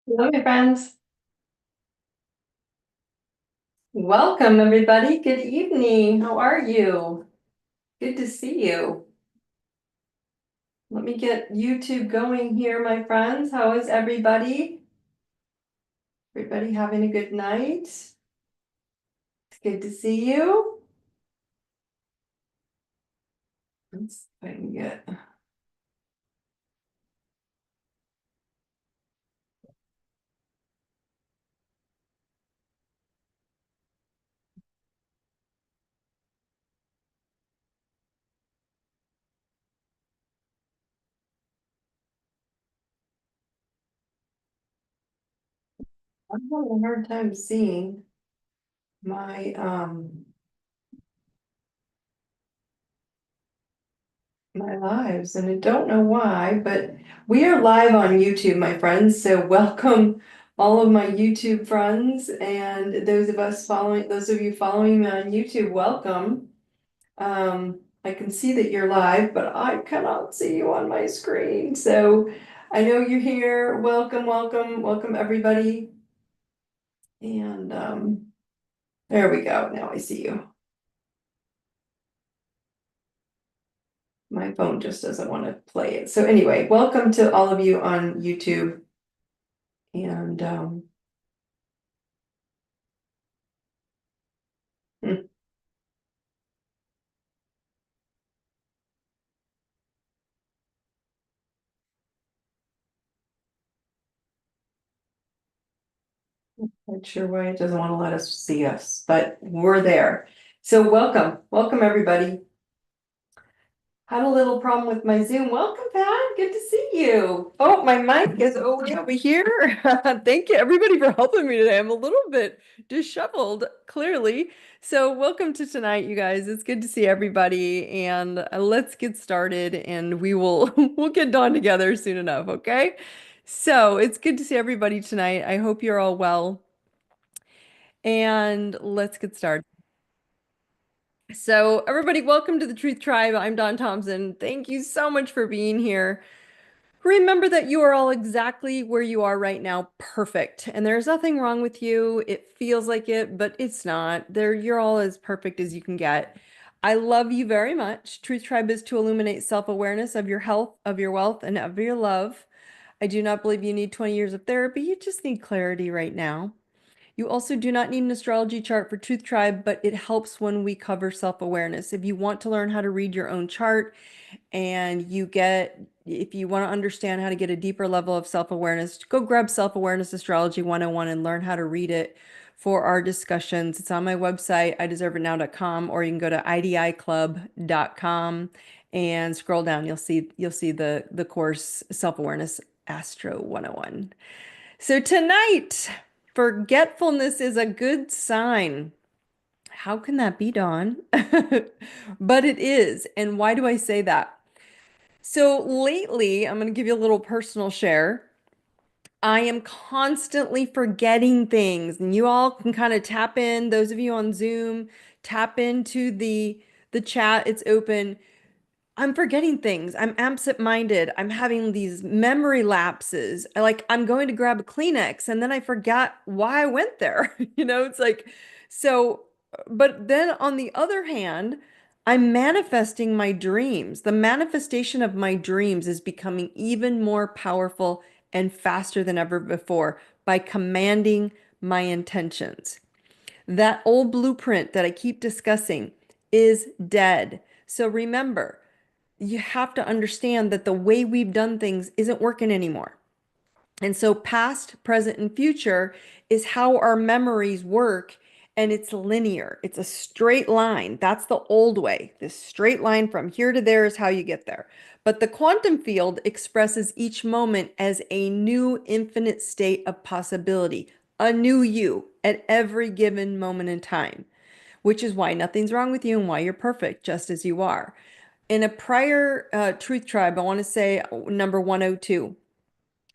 Hello, my friends. Welcome, everybody. Good evening. How are you? Good to see you. Let me get YouTube going here, my friends. How is everybody? Everybody having a good night? It's good to see you. Let's see if I can get. I'm having a hard time seeing my my lives, and I don't know why, but we are live on YouTube, my friends. So welcome all of my YouTube friends and those of you following me on YouTube, welcome. I can see that you're live, but I cannot see you on my screen. So I know you're here. Welcome, welcome, welcome everybody. And there we go. Now I see you. My phone just doesn't want to play it. So anyway, welcome to all of you on YouTube. And hmm, not sure why it doesn't want to let us see us, but we're there. So welcome, welcome everybody. Had a little problem with my Zoom. Welcome, Pat. Good to see you. Oh, my mic is way over here. Thank you, everybody, for helping me today. I'm a little bit disheveled, clearly. So, welcome to tonight, you guys. It's good to see everybody, and let's get started. And we will we'll get done together soon enough. Okay. So it's good to see everybody tonight. I hope you're all well, and let's get started. So, everybody, welcome to the Truth Tribe. I'm Dawn Thompson. Thank you so much for being here. Remember that you are all exactly where you are right now, perfect. And there's nothing wrong with you. It feels like it, but it's not. You're all as perfect as you can get. I love you very much. Truth Tribe is to illuminate self-awareness of your health, of your wealth, and of your love. I do not believe you need 20 years of therapy. You just need clarity right now. You also do not need an astrology chart for Truth Tribe, but it helps when we cover self-awareness. If you want to learn how to read your own chart, and if you want to understand how to get a deeper level of self-awareness, go grab Self-Awareness Astrology 101 and learn how to read it for our discussions. It's on my website, ideserveitnow.com, or you can go to idiclub.com and scroll down. You'll see the course Self-Awareness Astro 101. So tonight, forgetfulness is a good sign. How can that be, Dawn? But it is. And why do I say that? So lately, I'm going to give you a little personal share. I am constantly forgetting things, and you all can kind of tap in, those of you on Zoom, tap into the chat. It's open. I'm forgetting things. I'm absent-minded. I'm having these memory lapses. I'm going to grab a Kleenex and then I forgot why I went there. It's like, so, but then on the other hand, I'm manifesting my dreams. The manifestation of my dreams is becoming even more powerful and faster than ever before by commanding my intentions. That old blueprint that I keep discussing is dead. So remember, you have to understand that the way we've done things isn't working anymore. And so past, present, and future is how our memories work, and it's linear. It's a straight line. That's the old way. This straight line from here to there is how you get there. But the quantum field expresses each moment as a new infinite state of possibility, a new you at every given moment in time, which is why nothing's wrong with you and why you're perfect just as you are. In a prior Truth Tribe, I want to say number 102.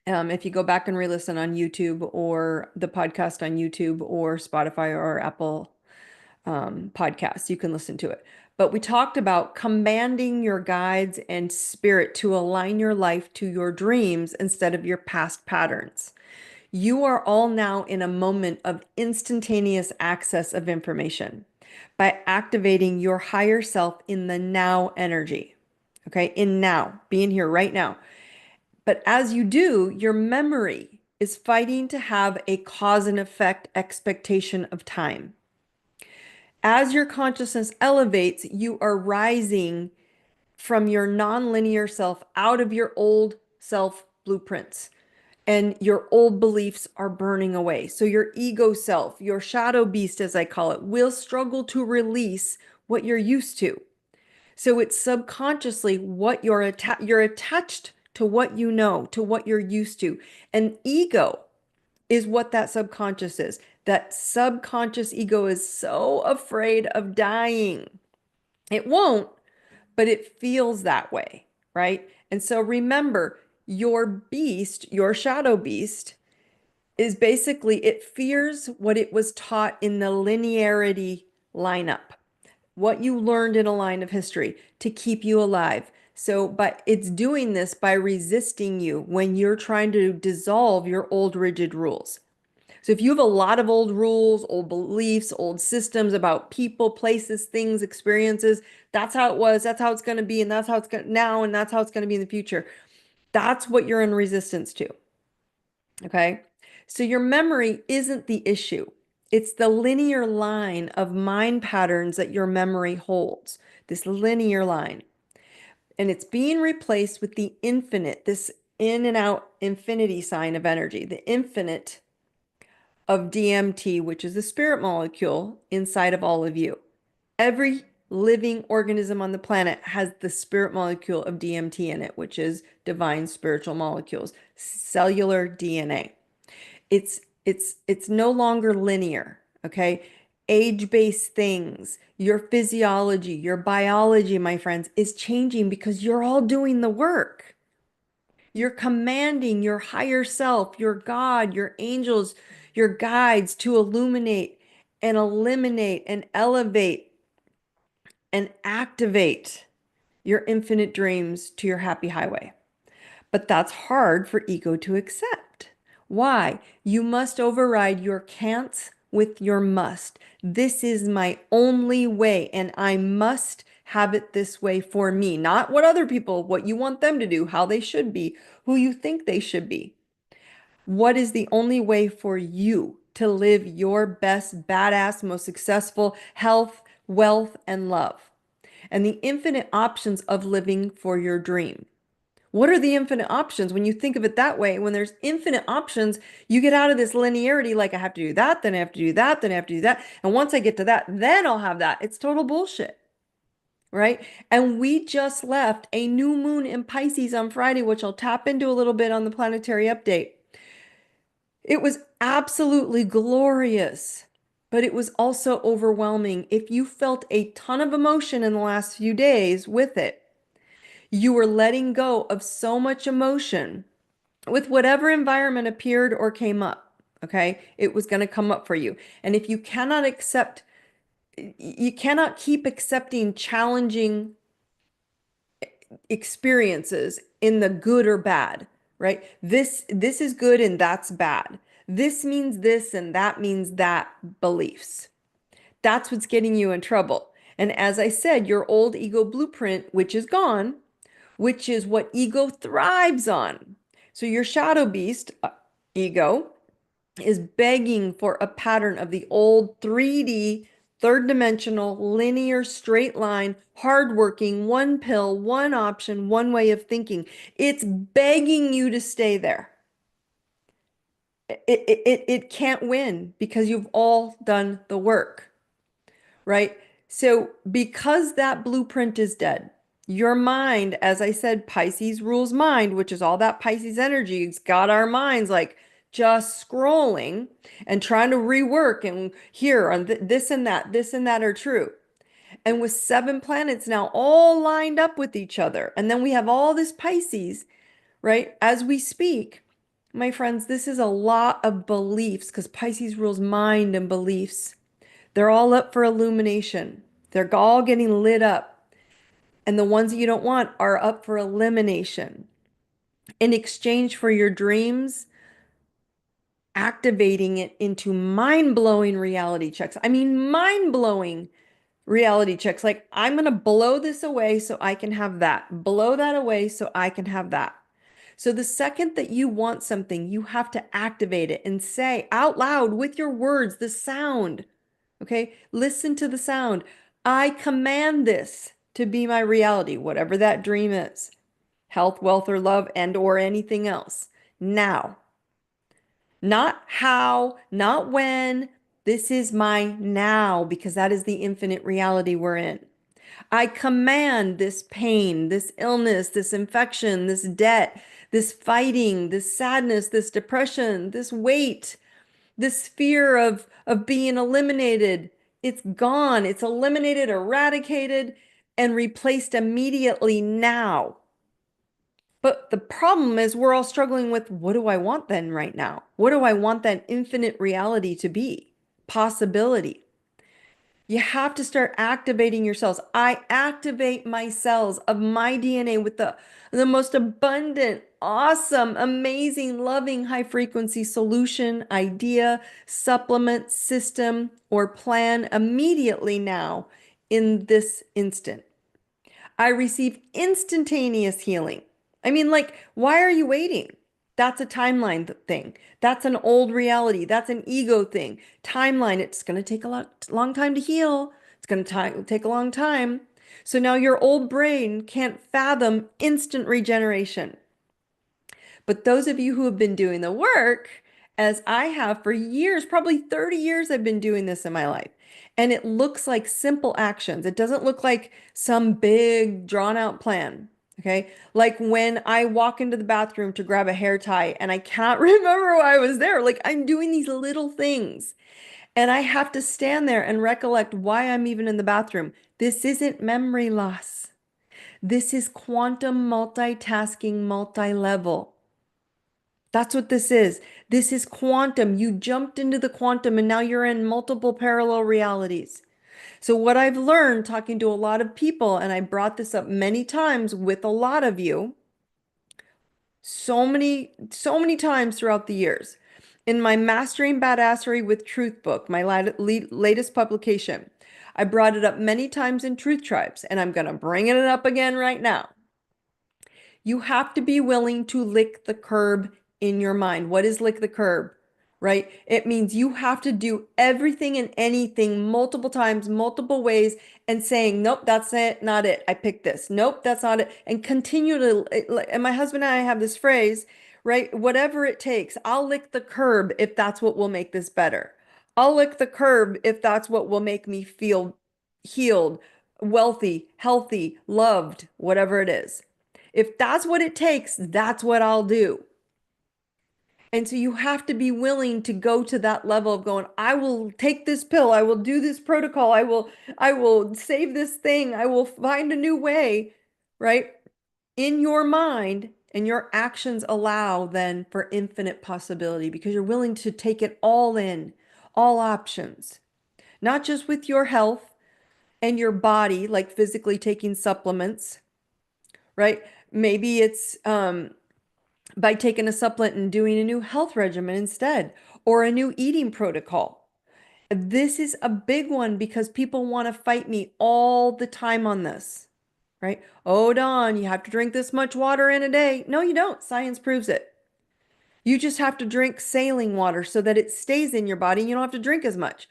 If you go back and re-listen on YouTube or the podcast on YouTube or Spotify or Apple podcasts, you can listen to it. But we talked about commanding your guides and spirit to align your life to your dreams instead of your past patterns. You are all now in a moment of instantaneous access of information by activating your higher self in the now energy. Okay, in now, being here right now. But as you do, your memory is fighting to have a cause and effect expectation of time. As your consciousness elevates, you are rising from your nonlinear self out of your old self blueprints, and your old beliefs are burning away. So your ego self, your shadow beast, as I call it, will struggle to release what you're used to. So it's subconsciously what you're attached to, what you know, to what you're used to. And ego is what that subconscious is. That subconscious ego is so afraid of dying. It won't, but it feels that way, right? And so remember, your beast, your shadow beast, is basically it fears what it was taught in the linearity lineup, what you learned in a line of history to keep you alive. So, but it's doing this by resisting you when you're trying to dissolve your old rigid rules. So if you have a lot of old rules, old beliefs, old systems about people, places, things, experiences, that's how it was, that's how it's going to be, and that's how it's going to now, and that's how it's going to be in the future. That's what you're in resistance to. Okay. So your memory isn't the issue. It's the linear line of mind patterns that your memory holds, this linear line. And it's being replaced with the infinite, this in and out infinity sign of energy, the infinite of DMT, which is the spirit molecule inside of all of you. Every living organism on the planet has the spirit molecule of DMT in it, which is divine spiritual molecules, cellular DNA. It's no longer linear, okay? Age-based things, your physiology, your biology, my friends, is changing because you're all doing the work. You're commanding your higher self, your God, your angels, your guides to illuminate and eliminate and elevate and activate your infinite dreams to your happy highway. But that's hard for ego to accept. Why? You must override your can'ts with your must. This is my only way, and I must have it this way for me, not what other people, what you want them to do, how they should be, who you think they should be. What is the only way for you to live your best, badass, most successful health, wealth, and love? And the infinite options of living for your dream. What are the infinite options? When you think of it that way, when there's infinite options, you get out of this linearity, like I have to do that, then I have to do that, then I have to do that. And once I get to that, then I'll have that. It's total bullshit, right? And we just left a new moon in Pisces on Friday, which I'll tap into a little bit on the planetary update. It was absolutely glorious, but it was also overwhelming. If you felt a ton of emotion in the last few days with it, you were letting go of so much emotion with whatever environment appeared or came up. Okay. It was going to come up for you. And if you cannot accept, you cannot keep accepting challenging experiences in the good or bad, right? This is good and that's bad. This means this and that means that beliefs. That's what's getting you in trouble. And as I said, your old ego blueprint, which is gone, which is what ego thrives on. So your shadow beast, ego, is begging for a pattern of the old 3D, third dimensional, linear, straight line, hardworking, one pill, one option, one way of thinking. It's begging you to stay there. It can't win because you've all done the work, right? So because that blueprint is dead, your mind, as I said, Pisces rules mind, which is all that Pisces energy. It's got our minds like just scrolling and trying to rework and here on this and that are true. And with 7 planets now all lined up with each other, and then we have all this Pisces, right? As we speak, my friends, this is a lot of beliefs because Pisces rules mind and beliefs. They're all up for illumination. They're all getting lit up. And the ones that you don't want are up for elimination. In exchange for your dreams, activating it into mind-blowing reality checks. I mean, mind-blowing reality checks. Like, I'm going to blow this away so I can have that. Blow that away so I can have that. So the second that you want something, you have to activate it and say out loud with your words, the sound. Okay? Listen to the sound. I command this to be my reality, whatever that dream is. Health, wealth, or love, and or anything else. Now. Not how, not when. This is my now, because that is the infinite reality we're in. I command this pain, this illness, this infection, this debt, this fighting, this sadness, this depression, this weight, this fear of being eliminated. It's gone. It's eliminated, eradicated, and replaced immediately now. But the problem is we're all struggling with, what do I want then right now? What do I want that infinite reality to be? Possibility. You have to start activating your cells. I activate my cells of my DNA with the most abundant, awesome, amazing, loving, high frequency solution, idea, supplement, system, or plan immediately now in this instant. I receive instantaneous healing. I mean, like, why are you waiting? That's a timeline thing. That's an old reality. That's an ego thing. Timeline, it's going to take a long time to heal. It's going to take a long time. So now your old brain can't fathom instant regeneration. But those of you who have been doing the work, as I have for years, probably 30 years, I've been doing this in my life. And it looks like simple actions. It doesn't look like some big drawn out plan. Okay. Like when I walk into the bathroom to grab a hair tie and I can't remember why I was there. Like I'm doing these little things and I have to stand there and recollect why I'm even in the bathroom. This isn't memory loss. This is quantum multitasking, multi-level. That's what this is. This is quantum. You jumped into the quantum and now you're in multiple parallel realities. So what I've learned talking to a lot of people, and I brought this up many times with a lot of you, so many times throughout the years. In my Mastering Badassery with Truth book, my latest publication, I brought it up many times in Truth Tribes, and I'm going to bring it up again right now. You have to be willing to lick the curb in your mind. What is lick the curb? Right? It means you have to do everything and anything multiple times, multiple ways, and saying, nope, that's it, not it. I picked this. Nope, that's not it. And continue to, and my husband and I have this phrase, right? Whatever it takes, I'll lick the curb if that's what will make this better. I'll lick the curb if that's what will make me feel healed, wealthy, healthy, loved, whatever it is. If that's what it takes, that's what I'll do. And so you have to be willing to go to that level of going, I will take this pill, I will do this protocol, I will save this thing, I will find a new way, right? In your mind, and your actions allow then for infinite possibility because you're willing to take it all in, all options, not just with your health and your body, like physically taking supplements, right? Maybe it's by taking a supplement and doing a new health regimen instead, or a new eating protocol. This is a big one because people want to fight me all the time on this, right? Oh, Dawn, you have to drink this much water in a day. No, you don't. Science proves it. You just have to drink saline water so that it stays in your body and you don't have to drink as much.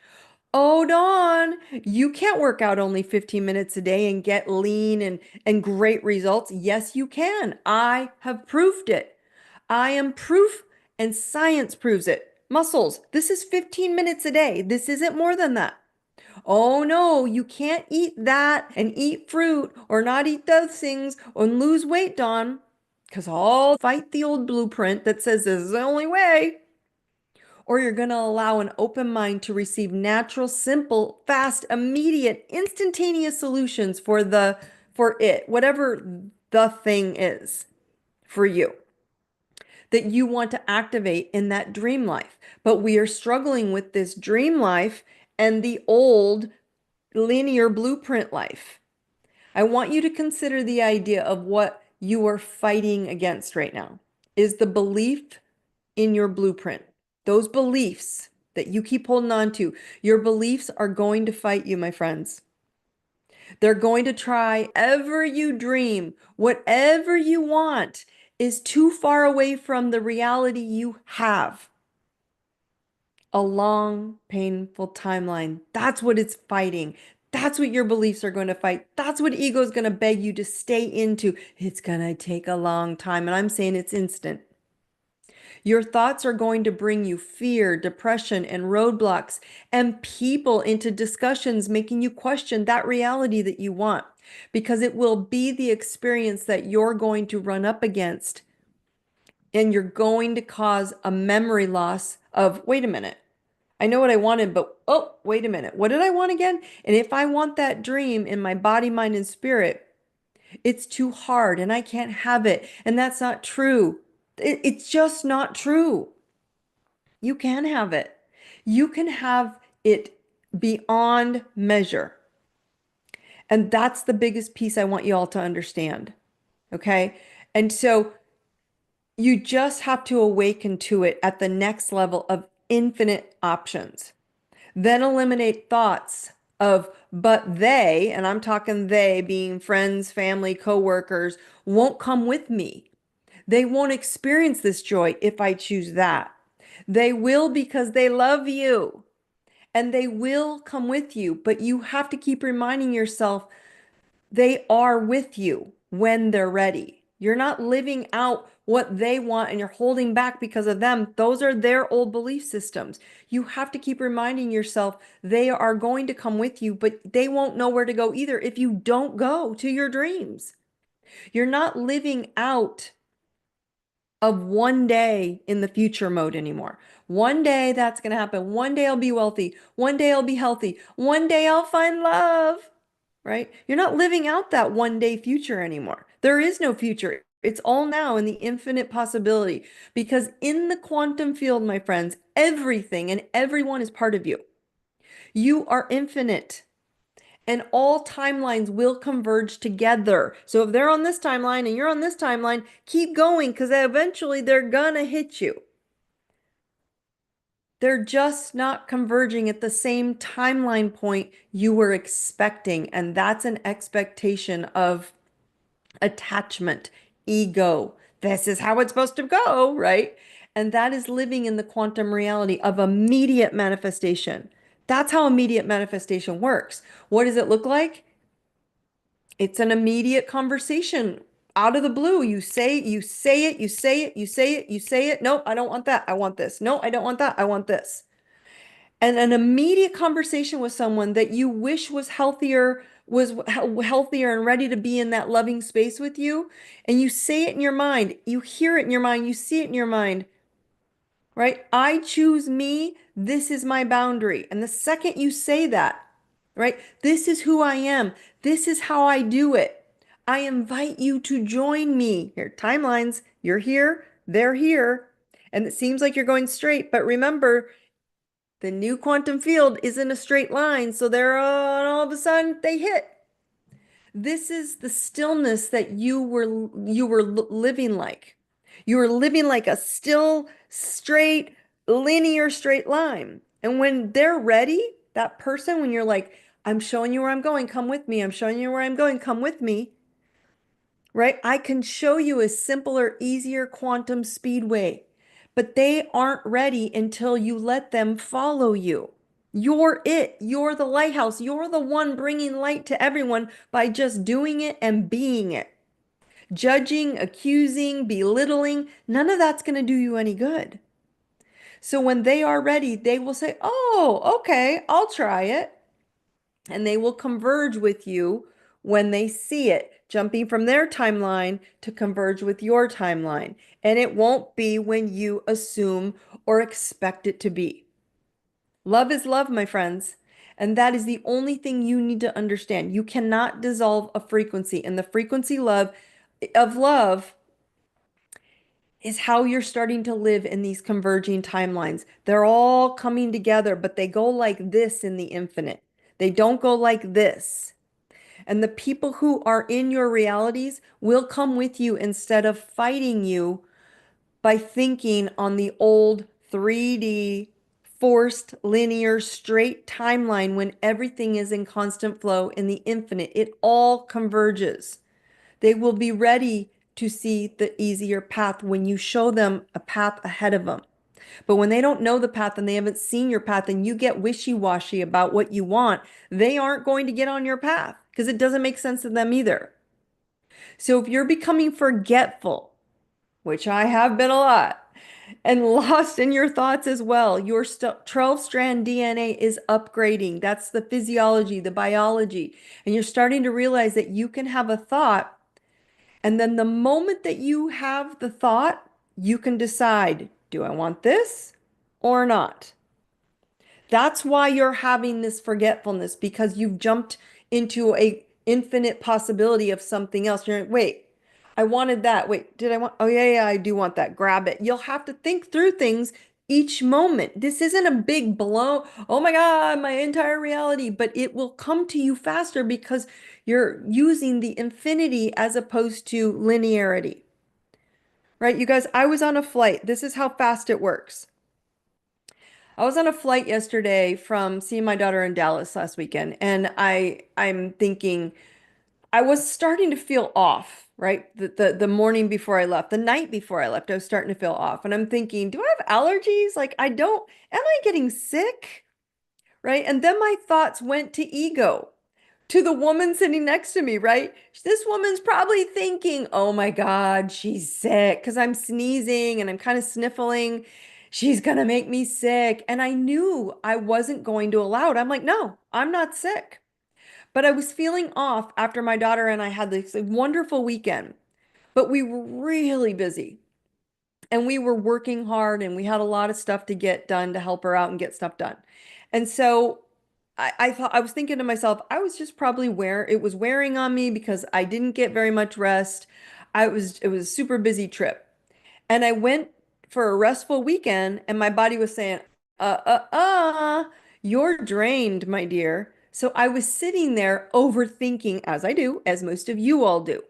Oh, Dawn, you can't work out only 15 minutes a day and get lean and great results. Yes, you can. I have proved it. I am proof and science proves it. Muscles, this is 15 minutes a day. This isn't more than that. Oh no, you can't eat that and eat fruit or not eat those things and lose weight, Dawn, because I'll fight the old blueprint that says this is the only way. Or you're going to allow an open mind to receive natural, simple, fast, immediate, instantaneous solutions for it, whatever the thing is for you that you want to activate in that dream life. But we are struggling with this dream life and the old linear blueprint life. I want you to consider the idea of what you are fighting against right now is the belief in your blueprint those beliefs that you keep holding on to, your beliefs are going to fight you, my friends. They're going to try ever you dream, whatever you want is too far away from the reality you have. A long, painful timeline. That's what it's fighting. That's what your beliefs are going to fight. That's what ego is going to beg you to stay into. It's going to take a long time. And I'm saying it's instant. Your thoughts are going to bring you fear, depression, and roadblocks and people into discussions, making you question that reality that you want, because it will be the experience that you're going to run up against. And you're going to cause a memory loss of, wait a minute, I know what I wanted, but oh, wait a minute, what did I want again? And if I want that dream in my body, mind, and spirit, it's too hard and I can't have it. And that's not true. It's just not true. You can have it. You can have it beyond measure. And that's the biggest piece I want you all to understand. Okay. And so you just have to awaken to it at the next level of infinite options. Then eliminate thoughts of, but they, and I'm talking they being friends, family, coworkers, won't come with me. They won't experience this joy if I choose that. They will because they love you and they will come with you, but you have to keep reminding yourself they are with you when they're ready. You're not living out what they want and you're holding back because of them. Those are their old belief systems. You have to keep reminding yourself they are going to come with you, but they won't know where to go either if you don't go to your dreams. You're not living out of one day in the future mode anymore. One day that's going to happen. One day I'll be wealthy. One day I'll be healthy. One day I'll find love, right? You're not living out that one day future anymore. There is no future. It's all now in the infinite possibility, because in the quantum field, my friends, everything and everyone is part of you. You are infinite. And all timelines will converge together. So if they're on this timeline and you're on this timeline, keep going, because eventually they're gonna hit you. They're just not converging at the same timeline point you were expecting. And that's an expectation of attachment, ego. This is how it's supposed to go, right? And that is living in the quantum reality of immediate manifestation. That's how immediate manifestation works. What does it look like? It's an immediate conversation out of the blue. You say it, you say it, you say it, you say it, you say it. No, I don't want that. I want this. No, I don't want that. I want this. And an immediate conversation with someone that you wish was healthier, healthier and ready to be in that loving space with you. And you say it in your mind, you hear it in your mind, you see it in your mind, right? I choose me. This is my boundary. And the second you say that, right? This is who I am. This is how I do it. I invite you to join me. Here, timelines. You're here, they're here. And it seems like you're going straight, but remember, the new quantum field isn't a straight line. So they're all of a sudden they hit. This is the stillness that you were living like. You were living like a still, straight, linear, straight line. And when they're ready, that person, when you're like, I'm showing you where I'm going, come with me. I'm showing you where I'm going, come with me. Right? I can show you a simpler, easier quantum speedway, but they aren't ready until you let them follow you. You're it. You're the lighthouse. You're the one bringing light to everyone by just doing it and being it. Judging, accusing, belittling, none of that's going to do you any good. So when they are ready, they will say, oh, okay, I'll try it. And they will converge with you when they see it, jumping from their timeline to converge with your timeline. And it won't be when you assume or expect it to be. Love is love, my friends. And that is the only thing you need to understand. You cannot dissolve a frequency. And the frequency of love is how you're starting to live in these converging timelines. They're all coming together, but they go like this in the infinite. They don't go like this. And the people who are in your realities will come with you instead of fighting you by thinking on the old 3D, forced, linear, straight timeline when everything is in constant flow in the infinite. It all converges. They will be ready to see the easier path when you show them a path ahead of them. But when they don't know the path and they haven't seen your path and you get wishy-washy about what you want, they aren't going to get on your path because it doesn't make sense to them either. So if you're becoming forgetful, which I have been a lot, and lost in your thoughts as well, your 12-strand DNA is upgrading. That's the physiology, the biology. And you're starting to realize that you can have a thought, and then the moment that you have the thought, you can decide, do I want this or not? That's why you're having this forgetfulness because you've jumped into a infinite possibility of something else. You're like, wait, I wanted that. Wait, did I want? Oh yeah, yeah, I do want that. Grab it. You'll have to think through things each moment. This isn't a big blow. Oh my God, my entire reality, but it will come to you faster because you're using the infinity as opposed to linearity. Right? You guys, I was on a flight. This is how fast it works. I was on a flight yesterday from seeing my daughter in Dallas last weekend, and I'm thinking I was starting to feel off, right? The morning before I left, the night before I left, I was starting to feel off. And I'm thinking, do I have allergies? Like I don't, am I getting sick? Right? And then my thoughts went to ego, to the woman sitting next to me, right? This woman's probably thinking, oh my God, she's sick because I'm sneezing and I'm kind of sniffling. She's gonna make me sick. And I knew I wasn't going to allow it. I'm like, no, I'm not sick. But I was feeling off after my daughter and I had this wonderful weekend, but we were really busy and we were working hard and we had a lot of stuff to get done to help her out and get stuff done. And so I thought I was thinking to myself, I was just probably it was wearing on me because I didn't get very much rest. It was a super busy trip. And I went for a restful weekend and my body was saying, you're drained, my dear. So I was sitting there overthinking, as I do, as most of you all do.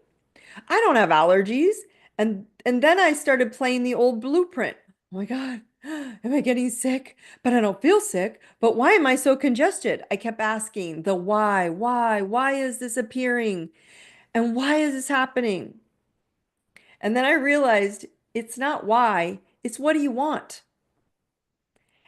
I don't have allergies. And then I started playing the old blueprint. Oh my God, am I getting sick? But I don't feel sick. But why am I so congested? I kept asking the why is this appearing? And why is this happening? And then I realized it's not why, it's what do you want?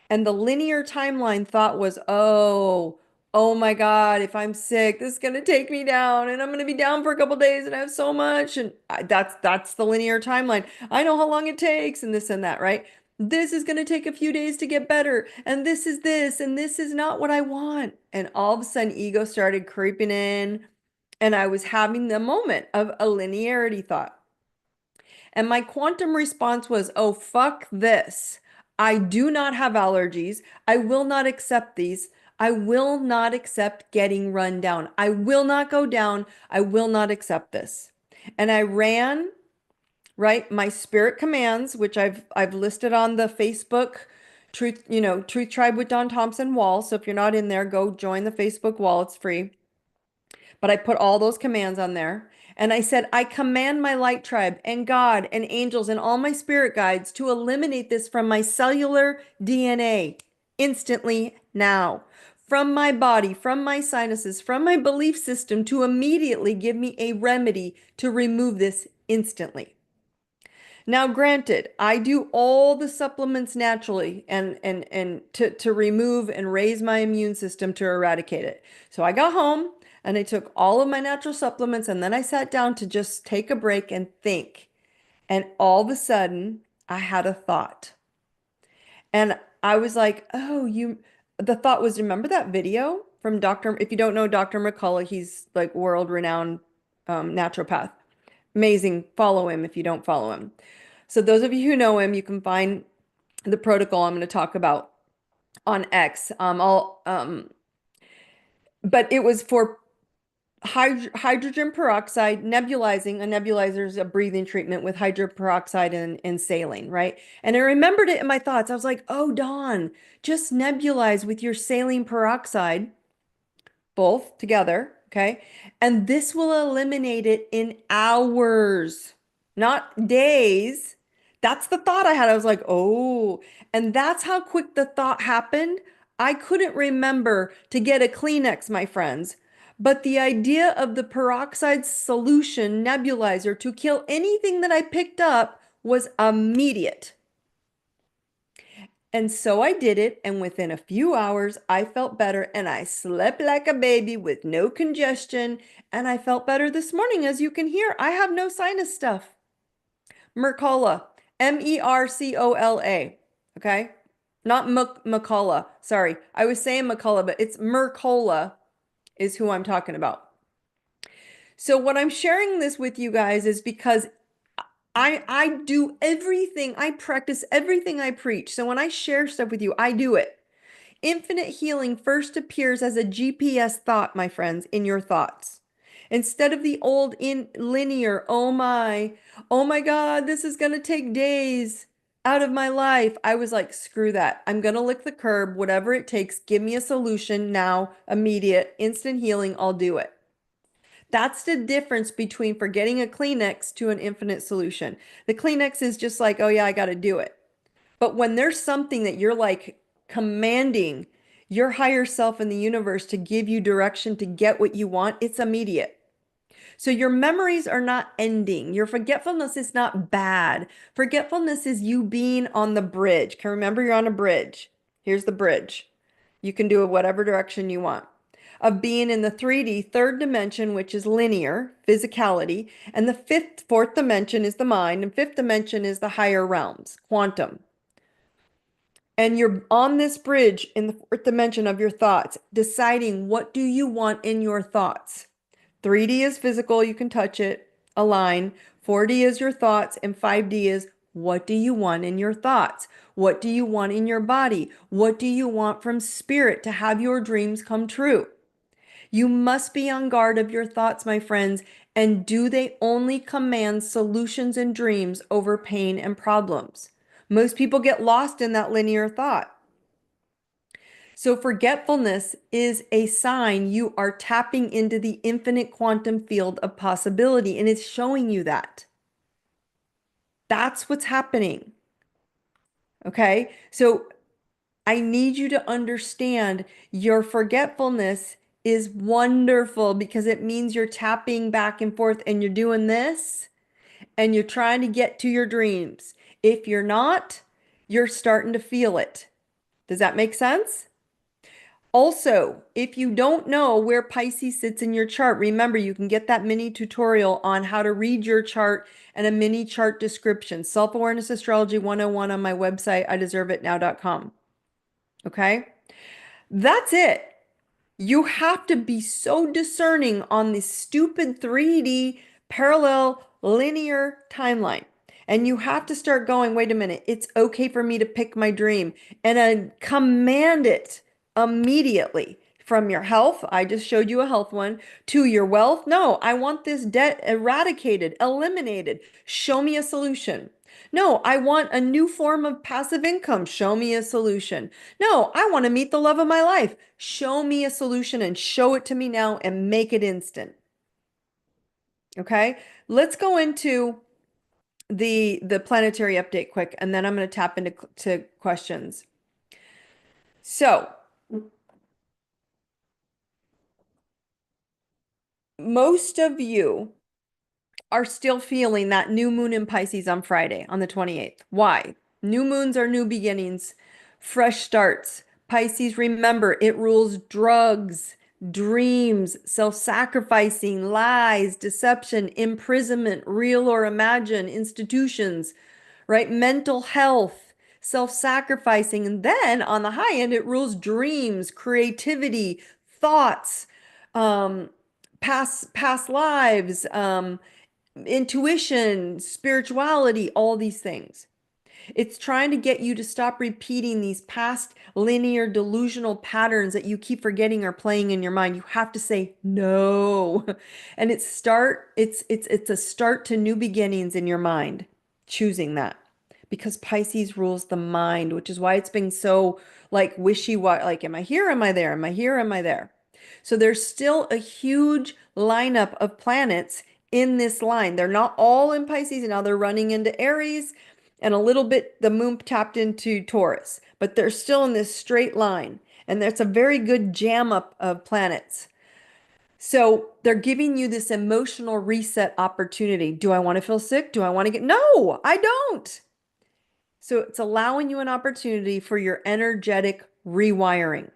And the linear timeline thought was, oh my God, if I'm sick, this is going to take me down and I'm going to be down for a couple days and I have so much. And that's the linear timeline. I know how long it takes and this and that, right? This is going to take a few days to get better. And this is not what I want. And all of a sudden, ego started creeping in. And I was having the moment of a linearity thought. And my quantum response was, oh, fuck this. I do not have allergies. I will not accept these. I will not accept getting run down. I will not go down. I will not accept this. And I ran, right, my spirit commands, which I've listed on the Facebook Truth Tribe with Daune Thompson wall. So if you're not in there, go join the Facebook wall. It's free. But I put all those commands on there. And I said, I command my light tribe and God and angels and all my spirit guides to eliminate this from my cellular DNA instantly now, from my body, from my sinuses, from my belief system to immediately give me a remedy to remove this instantly. Now, granted, I do all the supplements naturally and to remove and raise my immune system to eradicate it. So I got home and I took all of my natural supplements and then I sat down to just take a break and think. And all of a sudden, I had a thought. And I was like, oh, the thought was, remember that video from if you don't know Dr. McCullough, he's like world-renowned naturopath. Amazing. Follow him if you don't follow him. So those of you who know him, you can find the protocol I'm going to talk about on X. But it was for hydrogen peroxide nebulizing. A nebulizer is a breathing treatment with hydrogen peroxide and saline, right? And I remembered it in my thoughts. I was like, oh, Dawn, just nebulize with your saline peroxide, both together, okay? And this will eliminate it in hours, not days. That's the thought I had. I was like, oh, and that's how quick the thought happened. I couldn't remember to get a Kleenex, my friends. But the idea of the peroxide solution nebulizer to kill anything that I picked up was immediate. And so I did it, and within a few hours, I felt better and I slept like a baby with no congestion. And I felt better this morning, as you can hear. I have no sinus stuff. Mercola, Mercola. Okay. Not McCullough. Sorry. I was saying McCullough, but it's Mercola is who I'm talking about. So what I'm sharing this with you guys is because I do everything, I practice everything I preach. So when I share stuff with you, I do it. Infinite healing first appears as a GPS thought, my friends, in your thoughts. Instead of the old in linear, oh my God, this is going to take days out of my life. I was like, screw that. I'm going to lick the curb, whatever it takes. Give me a solution now, immediate, instant healing. I'll do it. That's the difference between forgetting a Kleenex to an infinite solution. The Kleenex is just like, oh yeah, I got to do it. But when there's something that you're like commanding your higher self in the universe to give you direction to get what you want, it's immediate. So your memories are not ending. Your forgetfulness is not bad. Forgetfulness is you being on the bridge. Can remember you're on a bridge. Here's the bridge. You can do it whatever direction you want. Of being in the 3D third dimension, which is linear, physicality, and the fourth dimension is the mind, and fifth dimension is the higher realms, quantum. And you're on this bridge in the fourth dimension of your thoughts, deciding what do you want in your thoughts. 3D is physical, you can touch it, align. 4D is your thoughts, and 5D is what do you want in your thoughts? What do you want in your body? What do you want from spirit to have your dreams come true? You must be on guard of your thoughts, my friends, and do they only command solutions and dreams over pain and problems? Most people get lost in that linear thought. So forgetfulness is a sign you are tapping into the infinite quantum field of possibility, and it's showing you that. That's what's happening. Okay? So I need you to understand your forgetfulness is wonderful because it means you're tapping back and forth and you're doing this and you're trying to get to your dreams. If you're not, you're starting to feel it. Does that make sense? Also, if you don't know where Pisces sits in your chart, remember you can get that mini tutorial on how to read your chart and a mini chart description. Self-Awareness Astrology 101 on my website, ideserveitnow.com. Okay? That's it. You have to be so discerning on this stupid 3D parallel linear timeline. And you have to start going, wait a minute, it's okay for me to pick my dream and command it immediately from your health. I just showed you a health one to your wealth. No, I want this debt eradicated, eliminated. Show me a solution. No, I want a new form of passive income. Show me a solution. No, I want to meet the love of my life. Show me a solution and show it to me now and make it instant. Okay, let's go into the planetary update quick, and then I'm going to tap into questions. So most of you are still feeling that new moon in Pisces on Friday, on the 28th. Why? New moons are new beginnings, fresh starts. Pisces, remember, it rules drugs, dreams, self-sacrificing, lies, deception, imprisonment, real or imagined, institutions, right? Mental health, self-sacrificing. And then on the high end, it rules dreams, creativity, thoughts, um, past lives, intuition, spirituality, all these things. It's trying to get you to stop repeating these past linear delusional patterns that you keep forgetting are playing in your mind. You have to say no. And it's a start to new beginnings in your mind, choosing that. Because Pisces rules the mind, which is why it's been so like wishy-washy, like am I here, am I there? Am I here, am I there? So there's still a huge lineup of planets in this line. They're not all in Pisces now, they're running into Aries and a little bit the moon tapped into Taurus, but they're still in this straight line. And that's a very good jam up of planets. So they're giving you this emotional reset opportunity. Do I want to feel sick? Do I want to get? No, I don't. So it's allowing you an opportunity for your energetic rewiring.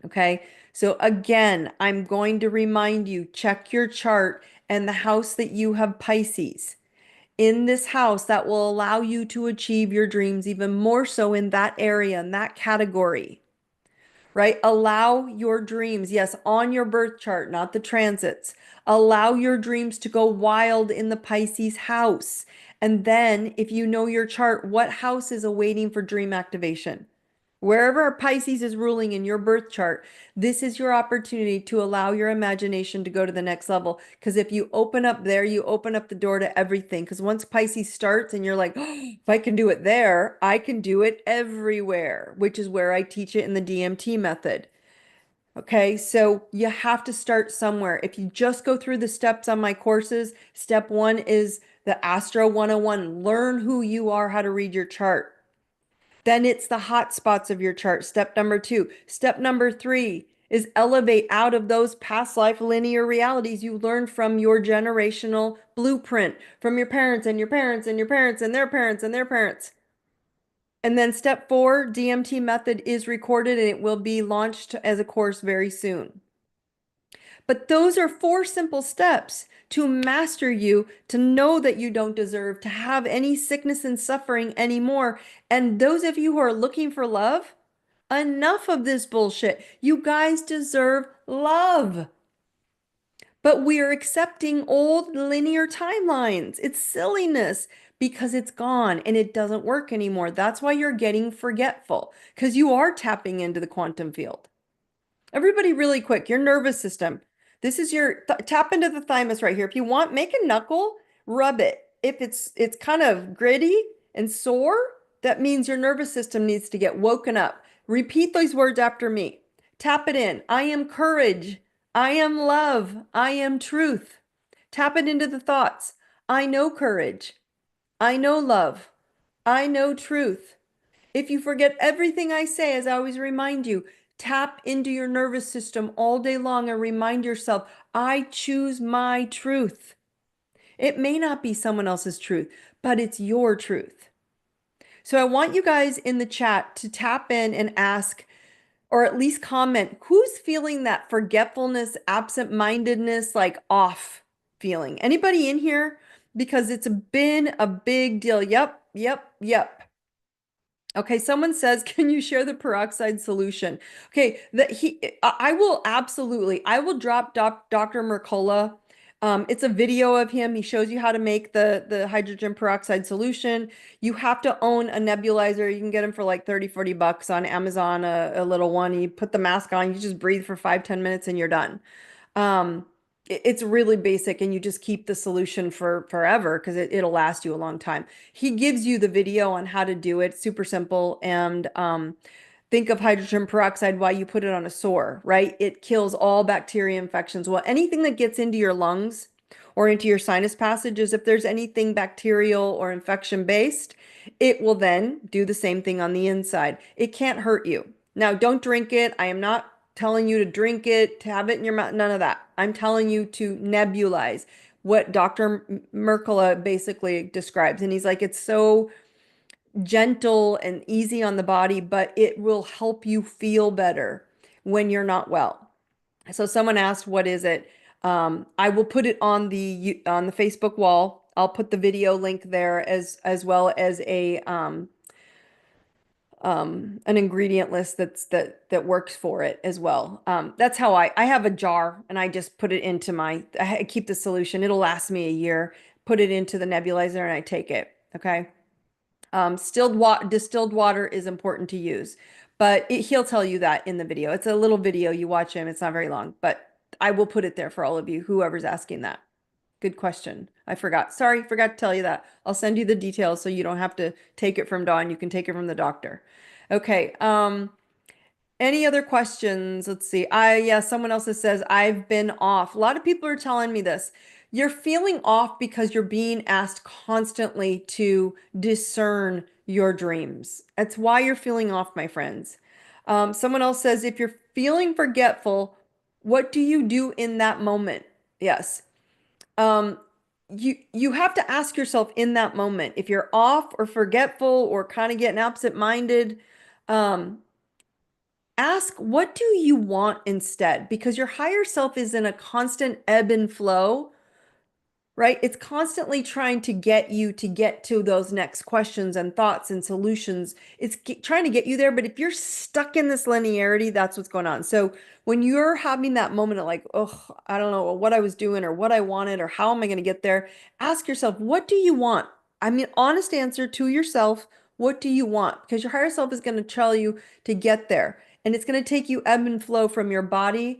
Okay. So again, I'm going to remind you, check your chart and the house that you have Pisces. In this house, that will allow you to achieve your dreams even more so in that area, in that category, right? Allow your dreams, yes, on your birth chart, not the transits. Allow your dreams to go wild in the Pisces house. And then, if you know your chart, what house is awaiting for dream activation? Wherever Pisces is ruling in your birth chart, this is your opportunity to allow your imagination to go to the next level. Because if you open up there, you open up the door to everything. Because once Pisces starts and you're like, oh, if I can do it there, I can do it everywhere, which is where I teach it in the DMT method. Okay, so you have to start somewhere. If you just go through the steps on my courses, step one is the Astro 101. Learn who you are, how to read your chart. Then it's the hot spots of your chart. Step number two. Step number three is elevate out of those past life linear realities you learned from your generational blueprint, from your parents and your parents and your parents and their parents and their parents. And then step four, DMT method is recorded and it will be launched as a course very soon. But those are four simple steps to master you, to know that you don't deserve to have any sickness and suffering anymore. And those of you who are looking for love, enough of this bullshit. You guys deserve love. But we are accepting old linear timelines. It's silliness because it's gone and it doesn't work anymore. That's why you're getting forgetful, because you are tapping into the quantum field. Everybody, really quick, your nervous system. This is your tap into the thymus right here. If you want, make a knuckle, rub it. If it's kind of gritty and sore, that means your nervous system needs to get woken up. Repeat those words after me. Tap it in. I am courage. I am love. I am truth. Tap it into the thoughts. I know courage. I know love. I know truth. If you forget everything I say, as I always remind you, tap into your nervous system all day long and remind yourself, I choose my truth. It may not be someone else's truth, but it's your truth. So I want you guys in the chat to tap in and ask, or at least comment, who's feeling that forgetfulness, absent-mindedness, like off feeling? Anybody in here? Because it's been a big deal. Yep, yep, yep. Okay, someone says, can you share the peroxide solution? Okay, I will absolutely, I will drop Dr. Mercola. It's a video of him. He shows you how to make the hydrogen peroxide solution. You have to own a nebulizer. You can get them for like 30, 40 bucks on Amazon, a little one. You put the mask on, you just breathe for 5, 10 minutes and you're done. It's really basic and you just keep the solution for forever because it'll last you a long time. He gives you the video on how to do it, super simple. And think of hydrogen peroxide while you put it on a sore, right? It kills all bacteria infections. Well, anything that gets into your lungs or into your sinus passages, if there's anything bacterial or infection based, it will then do the same thing on the inside. It can't hurt you. Now, don't drink it. I am not telling you to drink it, to have it in your mouth, none of that. I'm telling you to nebulize what Dr. Mercola basically describes. And he's like, it's so gentle and easy on the body, but it will help you feel better when you're not well. So someone asked, what is it? I will put it on the Facebook wall. I'll put the video link there as well as an ingredient list that works for it as well. That's how I have a jar and I just put it into I keep the solution. It'll last me a year. Put it into the nebulizer and I take it. Okay. Distilled water is important to use, but he'll tell you that in the video. It's a little video. You watch him. It's not very long, but I will put it there for all of you, whoever's asking that. Good question. I forgot. Sorry, forgot to tell you that. I'll send you the details so you don't have to take it from Dawn. You can take it from the doctor. Okay. Any other questions? Let's see. Yeah, someone else that says I've been off. A lot of people are telling me this. You're feeling off because you're being asked constantly to discern your dreams. That's why you're feeling off, my friends. Someone else says, if you're feeling forgetful, what do you do in that moment? Yes. Um, you have to ask yourself in that moment if you're off or forgetful or kind of getting absent-minded. Um, Ask, what do you want instead? Because your higher self is in a constant ebb and flow, right? It's constantly trying to get you to get to those next questions and thoughts and solutions. It's trying to get you there. But if you're stuck in this linearity, that's what's going on. So when you're having that moment of like, oh, I don't know what I was doing or what I wanted or how am I going to get there? Ask yourself, what do you want? I mean, honest answer to yourself. What do you want? Because your higher self is going to tell you to get there. And it's going to take you ebb and flow from your body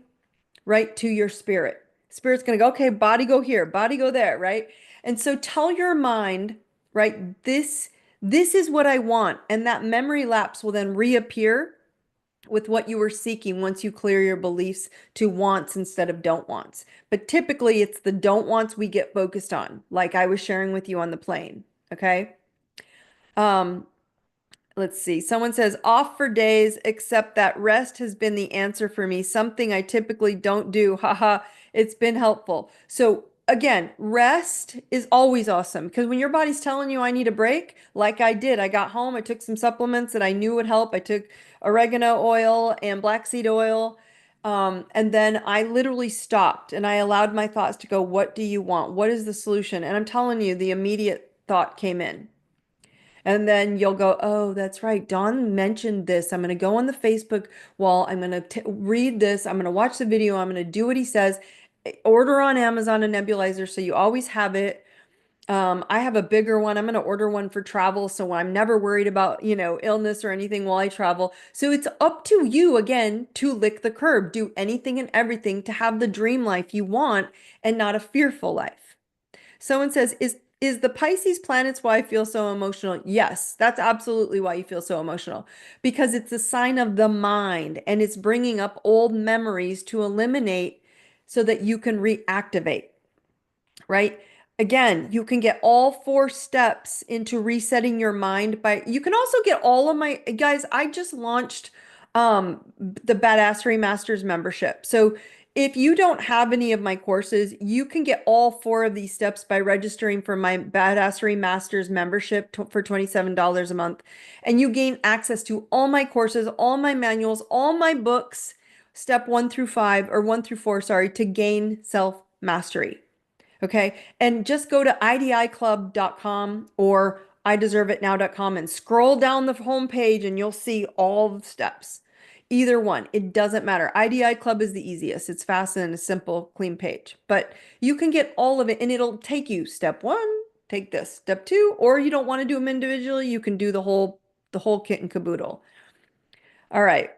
right to your spirit. Spirit's going to go, okay, body go here, body go there, right? And so tell your mind, right, this is what I want. And that memory lapse will then reappear with what you were seeking once you clear your beliefs to wants instead of don't wants. But typically it's the don't wants we get focused on, like I was sharing with you on the plane, okay? Um, Let's see. Someone says off for days, except that rest has been the answer for me. Something I typically don't do. Haha, it's been helpful. So again, rest is always awesome because when your body's telling you I need a break, like I did, I got home, I took some supplements that I knew would help. I took oregano oil and black seed oil. And then I literally stopped and I allowed my thoughts to go, what do you want? What is the solution? And I'm telling you, the immediate thought came in. And then you'll go, oh, that's right. Dawn mentioned this. I'm going to go on the Facebook wall. I'm going to read this. I'm going to watch the video. I'm going to do what he says. Order on Amazon a nebulizer so you always have it. I have a bigger one. I'm going to order one for travel so I'm never worried about, illness or anything while I travel. So it's up to you again to lick the curb, do anything and everything to have the dream life you want and not a fearful life. Someone says, is the Pisces planets why I feel so emotional? Yes, that's absolutely why you feel so emotional because it's a sign of the mind and it's bringing up old memories to eliminate so that you can reactivate, right? Again, you can get all 4 steps into resetting your mind by, you can also get all of my, guys, I just launched the Badassery Masters membership. So if you don't have any of my courses, you can get all 4 of these steps by registering for my Badassery Masters membership for $27 a month. And you gain access to all my courses, all my manuals, all my books, step 1 through 5 or 1 through 4, sorry, to gain self-mastery. Okay. And just go to idiclub.com or ideserveitnow.com and scroll down the home page and you'll see all the steps. Either one, it doesn't matter. IDI Club is the easiest. It's fast and a simple, clean page. But you can get all of it and it'll take you step 1, take this, step 2, or you don't want to do them individually, you can do the whole kit and caboodle. All right.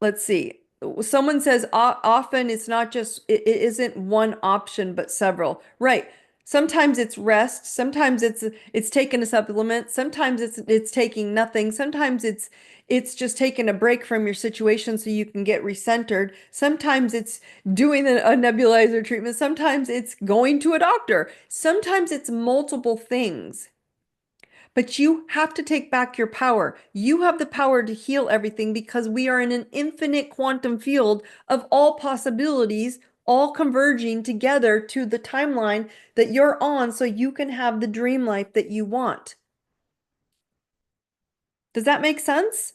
Let's see. Someone says often it's not just, it isn't one option, but several. Right. Sometimes it's rest. Sometimes it's taking a supplement. Sometimes it's taking nothing. Sometimes it's just taking a break from your situation so you can get recentered. Sometimes it's doing a nebulizer treatment. Sometimes it's going to a doctor. Sometimes it's multiple things. But you have to take back your power. You have the power to heal everything because we are in an infinite quantum field of all possibilities, all converging together to the timeline that you're on so you can have the dream life that you want. Does that make sense?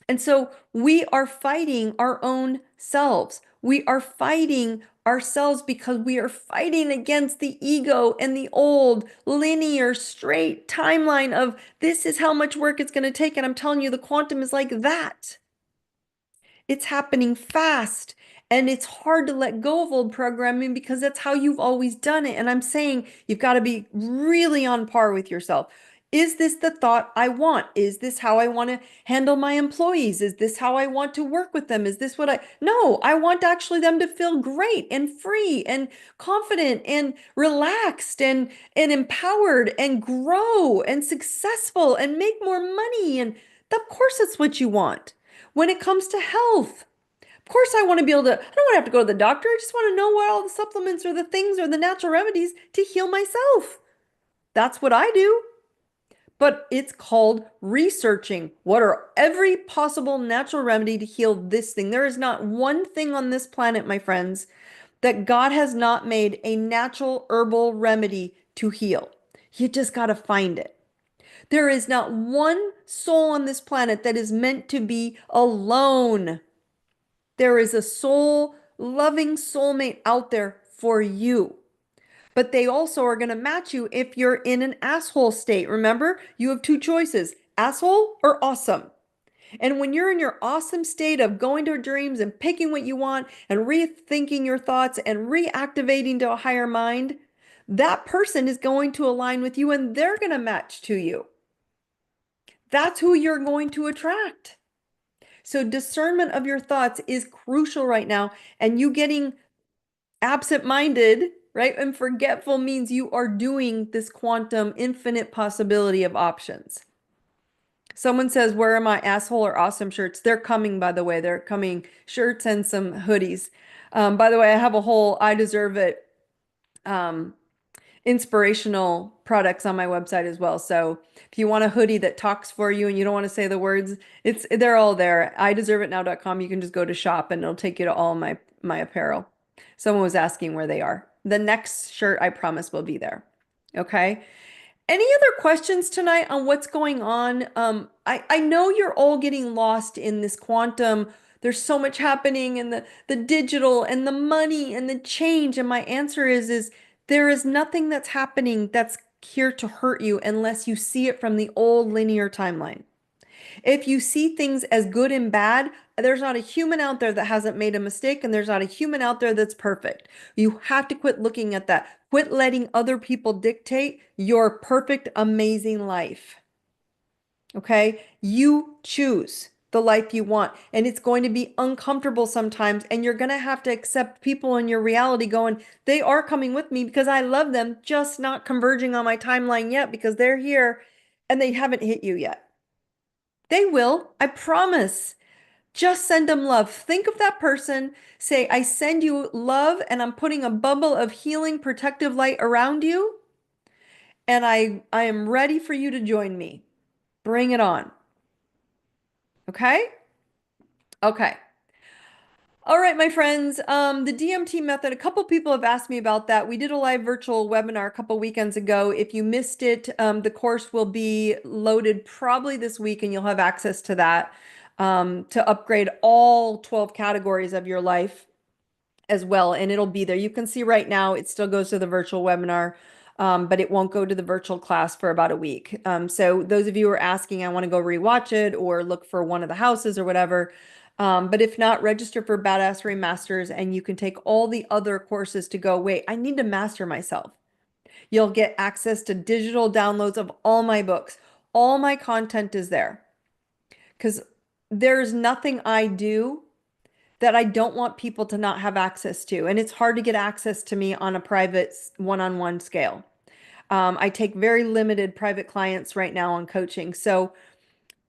And so we are fighting our own selves. We are fighting ourselves because we are fighting against the ego and the old linear straight timeline of this is how much work it's going to take. And I'm telling you, the quantum is like that. It's happening fast. And it's hard to let go of old programming because that's how you've always done it. And I'm saying you've got to be really on par with yourself. Is this the thought I want? Is this how I want to handle my employees? Is this how I want to work with them? Is this what no, I want actually them to feel great and free and confident and relaxed and empowered and grow and successful and make more money. And of course, that's what you want. When it comes to health, Of course, I want to be able to, I don't want to have to go to the doctor. I just want to know what all the supplements or the things or the natural remedies to heal myself. That's what I do. But it's called researching what are every possible natural remedy to heal this thing. There is not one thing on this planet, my friends, that God has not made a natural herbal remedy to heal. You just got to find it. There is not one soul on this planet that is meant to be alone. There is a soul, loving soulmate out there for you. But they also are going to match you if you're in an asshole state. Remember, you have two choices, asshole or awesome. And when you're in your awesome state of going to dreams and picking what you want and rethinking your thoughts and reactivating to a higher mind, that person is going to align with you and they're going to match to you. That's who you're going to attract. So discernment of your thoughts is crucial right now. And you getting absent-minded, right? And forgetful means you are doing this quantum infinite possibility of options. Someone says, where are my asshole or awesome shirts? They're coming, by the way. They're coming, shirts and some hoodies. By the way, I have a whole I deserve it inspirational products on my website as well. So if you want a hoodie that talks for you and you don't want to say the words, they're all there. ideserveitnow.com. You can just go to shop and it'll take you to all my apparel. Someone was asking where they are. The next shirt, I promise, will be there. Okay. Any other questions tonight on what's going on? I know you're all getting lost in this quantum. There's so much happening in the digital and the money and the change. And my answer is there is nothing that's happening that's here to hurt you unless you see it from the old linear timeline. If you see things as good and bad, there's not a human out there that hasn't made a mistake, and there's not a human out there that's perfect. You have to quit looking at that. Quit letting other people dictate your perfect, amazing life. Okay? You choose the life you want, and it's going to be uncomfortable sometimes, and you're going to have to accept people in your reality going, they are coming with me because I love them, just not converging on my timeline yet because they're here and they haven't hit you yet. They will, I promise. Just send them love. Think of that person. Say, I send you love and I'm putting a bubble of healing protective light around you. And I am ready for you to join me. Bring it on. Okay? Okay. All right, my friends, the DMT method, a couple people have asked me about that. We did a live virtual webinar a couple weekends ago. If you missed it, the course will be loaded probably this week and you'll have access to that to upgrade all 12 categories of your life as well. And it'll be there. You can see right now it still goes to the virtual webinar, but it won't go to the virtual class for about a week. So those of you who are asking, I want to go rewatch it or look for one of the houses or whatever. But if not, register for Badassery Masters and you can take all the other courses to go, wait, I need to master myself. You'll get access to digital downloads of all my books. All my content is there because there's nothing I do that I don't want people to not have access to. And it's hard to get access to me on a private one-on-one scale. I take very limited private clients right now on coaching. So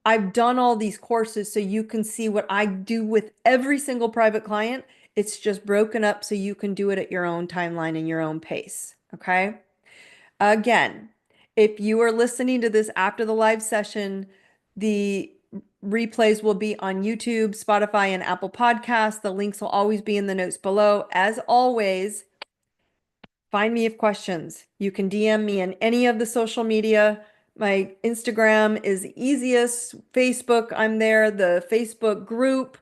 I've done all these courses so you can see what I do with every single private client. It's just broken up so you can do it at your own timeline and your own pace. Okay. Again, if you are listening to this after the live session, the replays will be on YouTube, Spotify, and Apple Podcasts. The links will always be in the notes below. As always, find me if questions. You can DM me in any of the social media. My Instagram is easiest. Facebook, I'm there. The Facebook group.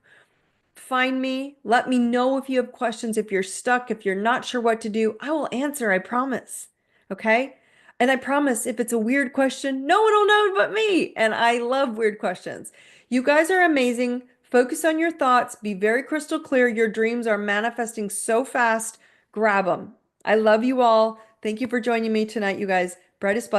Find me. Let me know if you have questions. If you're stuck, if you're not sure what to do, I will answer, I promise. Okay? And I promise if it's a weird question, no one will know but me. And I love weird questions. You guys are amazing. Focus on your thoughts. Be very crystal clear. Your dreams are manifesting so fast. Grab them. I love you all. Thank you for joining me tonight, you guys. Brightest